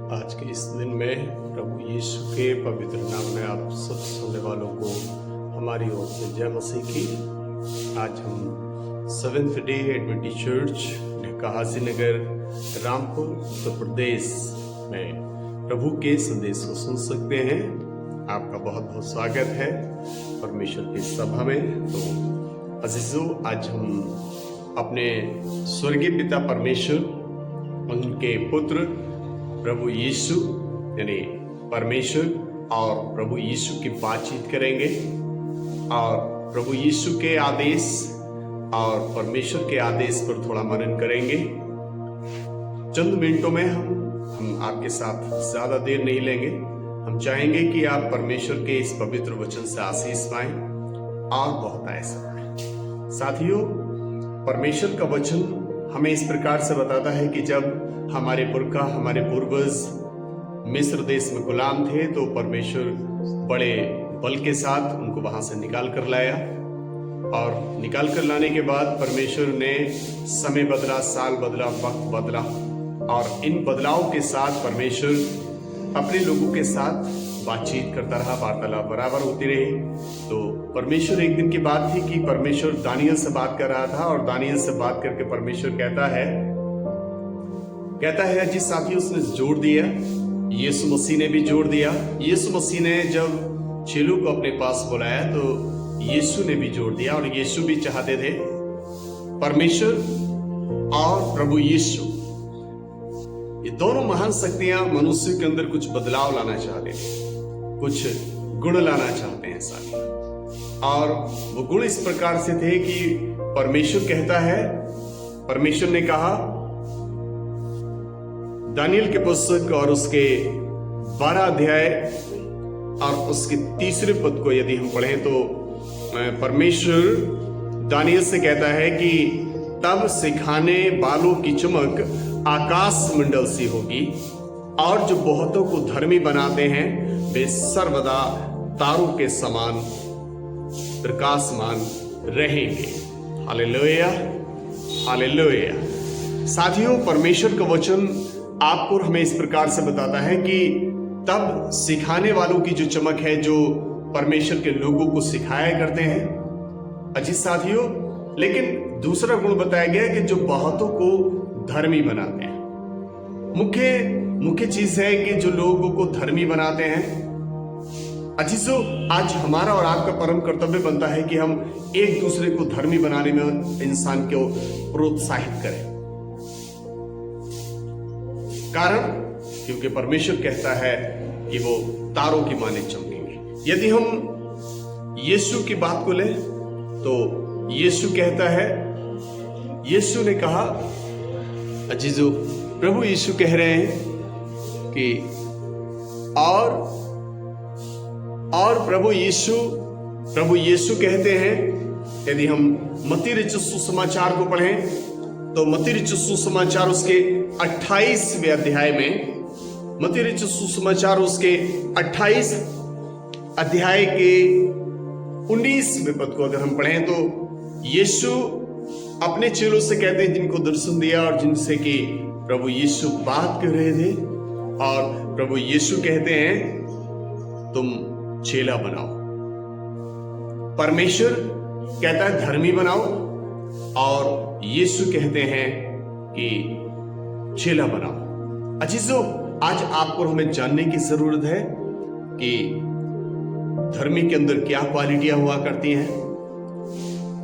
आज के इस दिन में प्रभु यीशु के पवित्र नाम में आप सब सुनने वालों को हमारी ओर से जय मसीह की। आज हम सेवेंथ डे एडवेंटिस्ट चर्च कहासी नगर रामपुर उत्तर प्रदेश में प्रभु के संदेश को सुन सकते हैं। आपका बहुत बहुत स्वागत है परमेश्वर की सभा में। तो अजीजों, आज हम अपने स्वर्गीय पिता परमेश्वर, उनके पुत्र प्रभु यीशु यानी परमेश्वर और प्रभु यीशु की बातचीत करेंगे और प्रभु यीशु के आदेश और परमेश्वर के आदेश पर थोड़ा मनन करेंगे। चंद मिनटों में हम आपके साथ ज्यादा देर नहीं लेंगे। हम चाहेंगे कि आप परमेश्वर के इस पवित्र वचन से आशीष पाएं और बहुत ऐसा पाएं। साथियों, परमेश्वर का वचन हमें इस प्रकार से बताता है कि जब हमारे पूर्वज मिस्र देश में गुलाम थे तो परमेश्वर बड़े बल के साथ उनको वहां से निकाल कर लाया और निकाल कर लाने के बाद परमेश्वर ने समय बदला, साल बदला, वक्त बदला और इन बदलाव के साथ परमेश्वर अपने लोगों के साथ बातचीत करता रहा, वार्तालाप बराबर होती रही। तो परमेश्वर एक दिन की बात थी कि परमेश्वर दानियल से बात कर रहा था और दानियल से बात करके परमेश्वर कहता है जिस साथी उसने जोड़ दिया, यीशु मसीह ने भी जोड़ दिया। यीशु मसीह ने जब चेलों को अपने पास बुलाया तो यीशु ने भी जोड़ दिया और यीशु भी चाहते थे परमेश्वर और प्रभु यीशु, ये दोनों महान शक्तियां मनुष्य के अंदर कुछ बदलाव लाना चाहते हैं, कुछ गुण लाना चाहते हैं साथी। और वो गुण इस प्रकार से थे कि परमेश्वर कहता है, परमेश्वर ने कहा दानियल के पुस्तक और उसके 12 अध्याय और उसके 3 पद को यदि हम पढ़ें तो परमेश्वर दानियल से कहता है कि तब सिखाने वालों की चमक आकाश मंडल सी होगी और जो बहुतों को धर्मी बनाते हैं वे सर्वदा तारों के समान प्रकाशमान रहेंगे। Hallelujah, hallelujah. साथियों, परमेश्वर का वचन आपको हमें इस प्रकार से बताता है कि तब सिखाने वालों की जो चमक है, जो परमेश्वर के लोगों को सिखाया करते हैं अजीज साथियों। लेकिन दूसरा गुण बताया गया कि जो बहुतों को धर्मी बनाते हैं। मुख्य चीज है कि जो लोगों को धर्मी बनाते हैं। अजीजों, आज हमारा और आपका परम कर्तव्य बनता है कि हम एक दूसरे को धर्मी बनाने में इंसान को प्रोत्साहित करें। कारण क्योंकि परमेश्वर कहता है कि वो तारों की माने चमकेंगे। यदि हम यीशु की बात को लें तो यीशु कहता है, यीशु ने कहा, अजीजों, प्रभु यीशु कह रहे हैं कि और प्रभु यीशु कहते हैं, यदि हम मत्ती रचित सुसमाचार को पढ़ें तो मत्ती रचित सुसमाचार उसके 28वें अध्याय में, मत्ती रचित सुसमाचार उसके 28 अध्याय के 19वें पद को अगर हम पढ़ें तो यीशु अपने चेलों से कहते हैं जिनको दर्शन दिया और जिनसे कि प्रभु यीशु बात कर रहे थे, और प्रभु यीशु कहते हैं तुम चेला बनाओ। परमेश्वर कहता है धर्मी बनाओ और यीशु कहते हैं कि चेला बनाओ। अजीजों, आज आपको हमें जानने की जरूरत है कि धर्मी के अंदर क्या क्वालिटियां हुआ करती हैं,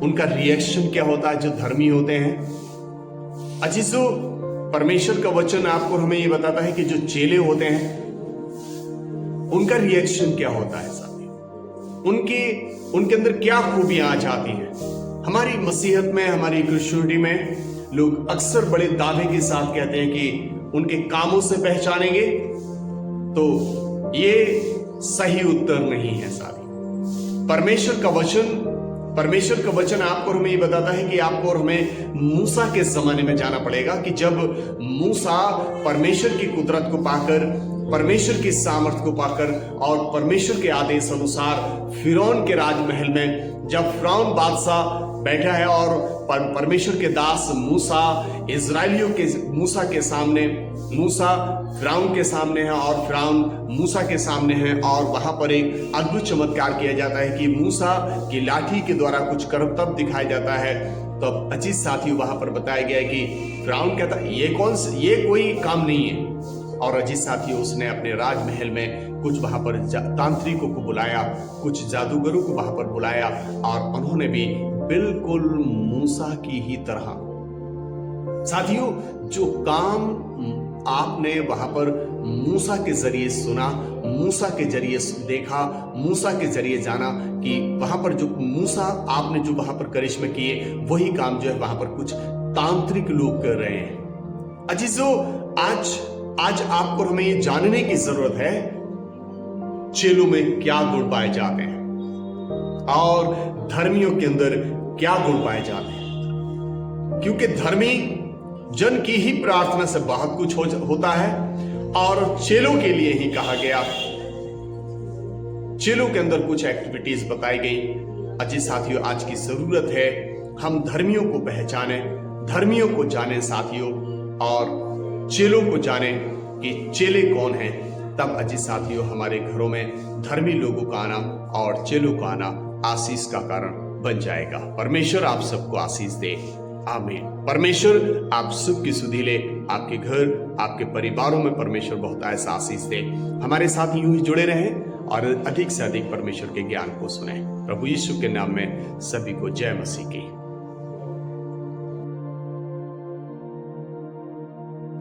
उनका रिएक्शन क्या होता है जो धर्मी होते हैं। अजीजों, परमेश्वर का वचन आपको हमें ये बताता है कि जो चेले होते हैं उनका रिएक्शन क्या होता है साथी, उनके अंदर क्या खूबियां आ जाती हैं। हमारी मसीहत में, हमारी क्रिश्चियनिटी में लोग अक्सर बड़े दावे के साथ कहते हैं कि उनके कामों से पहचानेंगे, तो ये सही उत्तर नहीं है साथी। परमेश्वर का वचन आपको हमें ये बताता है कि आपको और हमें मूसा के जमाने में जाना पड़ेगा कि जब मूसा परमेश्वर की कुदरत को पाकर, परमेश्वर की सामर्थ को पाकर और परमेश्वर के आदेश अनुसार फिरौन के राजमहल में जब फिरौन बादशाह बैठा है और परमेश्वर के दास मूसा इजराइलियों के मूसा के सामने, मूसा फिरौन के सामने है और फिरौन मूसा के सामने है। और वहां पर एक अद्भुत चमत्कार किया जाता है कि मूसा की लाठी के द्वारा कुछ करतब दिखाया जाता है। तब अजीज साथियों वहां पर बताया गया है कि फिरौन कहता ये कोई काम नहीं है। और अजीज साथियों उसने अपने राजमहल में कुछ वहां पर तांत्रिकों को बुलाया, कुछ जादूगरों को वहां पर बुलाया और उन्होंने भी बिल्कुल मूसा की ही तरह, साथियों जो काम आपने वहां पर मूसा के जरिए सुना, मूसा के जरिए देखा, मूसा के जरिए जाना कि वहां पर जो मूसा आपने जो वहां पर करिश्मे किए, वही काम जो है वहां पर कुछ तांत्रिक लोग कर रहे हैं। अजीजों आज आपको हमें ये जानने की जरूरत है चेलों में क्या गुण पाए जाते हैं और धर्मियों के अंदर क्या गुण पाए जाते हैं, क्योंकि धर्मी जन की ही प्रार्थना से बहुत कुछ होता है और चेलों के लिए ही कहा गया। चेलों के अंदर कुछ एक्टिविटीज बताई गई। अजी साथियों आज की जरूरत है हम धर्मियों को पहचाने, धर्मियों को जाने साथियों, और चेलों को जाने कि चेले कौन हैं। तब अजी साथियों हमारे घरों में धर्मी लोगों का आना और चेलों का आना आशीष का कारण बन जाएगा। परमेश्वर आप सबको आशीष दे, आमीन। परमेश्वर आप सुख की सुधि ले, आपके घर, आपके परिवारों में परमेश्वर बहुत ऐसा आशीष दे। हमारे साथ यूं ही जुड़े रहें और अधिक से अधिक परमेश्वर के ज्ञान को सुने। प्रभु यीशु के नाम में सभी को जय मसीह की।